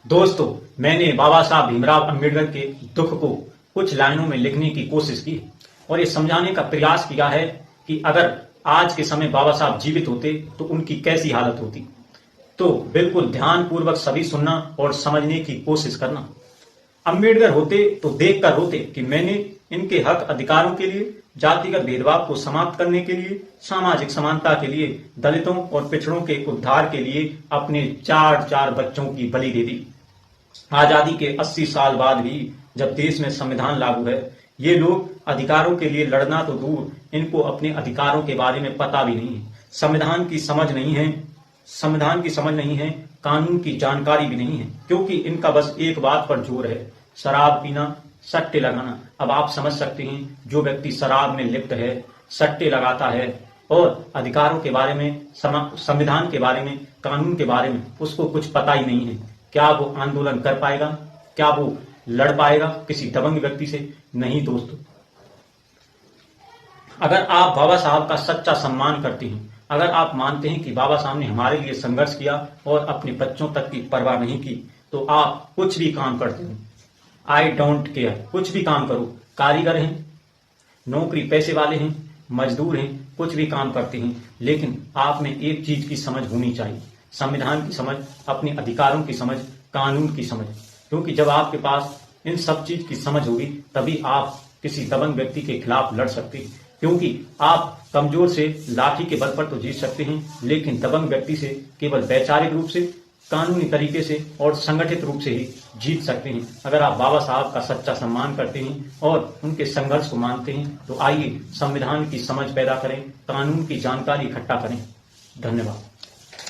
दोस्तों, मैंने बाबा साहब भीमराव अंबेडकर के दुख को कुछ लाइनों में लिखने की कोशिश की और ये समझाने का प्रयास किया है कि अगर आज के समय बाबा साहब जीवित होते तो उनकी कैसी हालत होती। तो बिल्कुल ध्यानपूर्वक सभी सुनना और समझने की कोशिश करना। अंबेडकर होते तो देखकर रोते कि मैंने इनके हक अधिकारों के लिए, जातिगत भेदभाव को समाप्त करने के लिए, सामाजिक समानता के लिए, दलितों और पिछड़ों के उद्धार के लिए अपने 4 बच्चों की बलि दे दी। आजादी के 80 साल बाद भी जब देश में संविधान लागू है, ये लोग अधिकारों के लिए लड़ना तो दूर, इनको अपने अधिकारों के बारे में पता भी नहीं है। संविधान की समझ नहीं है, कानून की जानकारी भी नहीं है, क्योंकि इनका बस एक बात पर जोर है, शराब पीना, सट्टे लगाना। अब आप समझ सकते हैं, जो व्यक्ति शराब में लिप्त है, सट्टे लगाता है और अधिकारों के बारे में, संविधान के बारे में, कानून के बारे में उसको कुछ पता ही नहीं है, क्या वो आंदोलन कर पाएगा? क्या वो लड़ पाएगा किसी दबंग व्यक्ति से? नहीं दोस्तों। अगर आप बाबा साहब का सच्चा सम्मान करते हैं, अगर आप मानते हैं कि बाबा साहब ने हमारे लिए संघर्ष किया और अपने बच्चों तक की परवाह नहीं की, तो आप कुछ भी काम करते हो, आई डोंट केयर, कुछ भी काम करो, कारीगर हैं, नौकरी पैसे वाले हैं, मजदूर हैं, कुछ भी काम करते हैं, लेकिन आप में एक चीज की समझ होनी चाहिए, संविधान की समझ, अपने अधिकारों की समझ, कानून की समझ। क्योंकि जब आपके पास इन सब चीज की समझ होगी, तभी आप किसी दबंग व्यक्ति के खिलाफ लड़ सकते हैं। क्योंकि आप कमजोर से लाठी के बल पर तो जीत सकते हैं, लेकिन दबंग व्यक्ति से केवल वैचारिक रूप से, कानूनी तरीके से और संगठित रूप से ही जीत सकते हैं। अगर आप बाबा साहब का सच्चा सम्मान करते हैं और उनके संघर्ष को मानते हैं, तो आइए संविधान की समझ पैदा करें, कानून की जानकारी इकट्ठा करें। धन्यवाद।